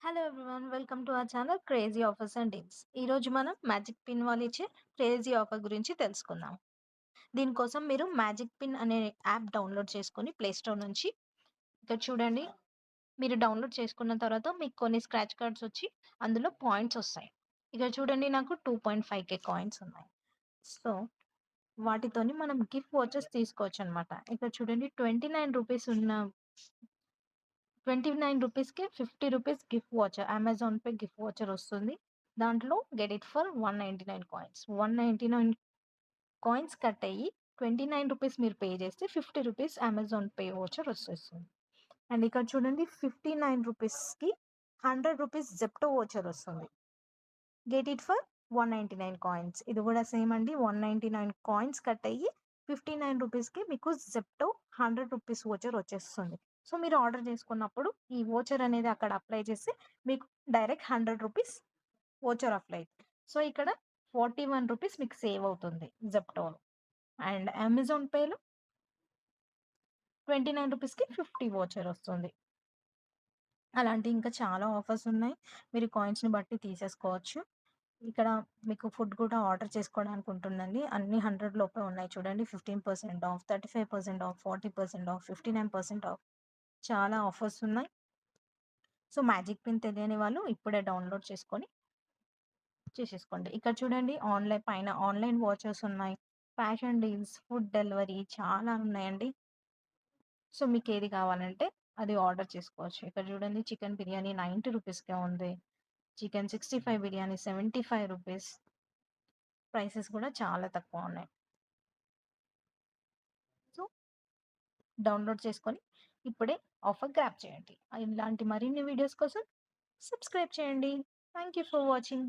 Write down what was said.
Hello everyone, welcome to our channel crazy offers and deals. ఈరోజు మనం magic pin వాళ్ళు ఇచ్చే క్రేజీ ఆఫర్ గురించి తెలుసుకుందాం. దీనికోసం మీరు మ్యాజిక్ పిన్ అనే యాప్ డౌన్లోడ్ చేసుకొని ప్లే స్టోర్ నుంచి ఇక్కడ చూడండి. మీరు డౌన్లోడ్ చేసుకున్న తర్వాత మీకు కొన్ని స్క్రాచ్ కార్డ్స్ వచ్చి అందులో పాయింట్స్ వస్తాయి. ఇక్కడ చూడండి, నాకు 2.5k కాయిన్స్ ఉన్నాయి. సో వాటితోని మనం గిఫ్ట్ వాచెస్ తీసుకోవచ్చు అనమాట. ఇక్కడ చూడండి, 29 రూపీస్ ఉన్న 29 రూపీస్‌కి 50 rupees gift voucher Amazon pay gift voucher వస్తుంది. దాంట్లో get it for 199 coins. 199 coins cut అయ్యి 29 రూపీస్ మీరు పే చేస్తే 50 రూపీస్ అమెజాన్ పే వాచర్ వచ్చేస్తుంది. అండ్ ఇక్కడ చూడండి, 59 రూపీస్‌కి 100 రూపీస్ జెప్టో వాచర్ వస్తుంది. Get it for 199 coins. ఇది కూడా సేమ్ అండి. 199 కాయిన్స్ కట్ అయ్యి 59 రూపీస్‌కి మీకు జెప్టో 100 రూపీస్ వోచర్ వచ్చేస్తుంది. సో, మీరు ఆర్డర్ చేసుకున్నప్పుడు ఈ వోచర్ అనేది అక్కడ అప్లై చేసి మీకు direct 100 rupees voucher apply. So, ఇక్కడ 41 రూపీస్ మీకు సేవ్ అవుతుంది జెప్టోలో. అండ్ అమెజాన్ పేలో 29 రూపీస్‌కి 50 వోచర్ వస్తుంది. అలాంటి ఇంకా చాలా ఆఫర్స్ ఉన్నాయి. మీరు కాయిన్స్‌ని బట్టి తీసేసుకోవచ్చు. ఇక్కడ మీకు ఫుడ్ కూడా ఆర్డర్ చేసుకోవడానికి ఉంటుందండి. అన్నీ 100 లోపే ఉన్నాయి చూడండి. 15% ఆఫ్, 35% ఆఫ్, 40% ఆఫ్, 59% ఆఫ్, చాలా ఆఫర్స్ ఉన్నాయి. సో, మ్యాజిక్ పిన్ తెలియని వాళ్ళు ఇప్పుడే డౌన్లోడ్ చేసుకొని చేసేసుకోండి. ఇక్కడ చూడండి, ఆన్‌లైన్ వాచెస్ ఉన్నాయి. ఫ్యాషన్ డీల్స్, ఫుడ్ డెలివరీ చాలా ఉన్నాయండి. సో, మీకేది కావాలంటే అది ఆర్డర్ చేసుకోవచ్చు. ఇక్కడ చూడండి, చికెన్ బిర్యానీ 90 రూపీస్‌కే ఉంది. Chicken 65 biryani 75 rupees. ప్రైసెస్ కూడా చాలా తక్కువ ఉన్నాయి. సో, డౌన్లోడ్ చేసుకొని ఇప్పుడే ఆఫర్ గ్రాబ్ చేయండి. ఇలాంటి మరిన్ని వీడియోస్ కోసం సబ్స్క్రైబ్ చేయండి. Thank you for watching.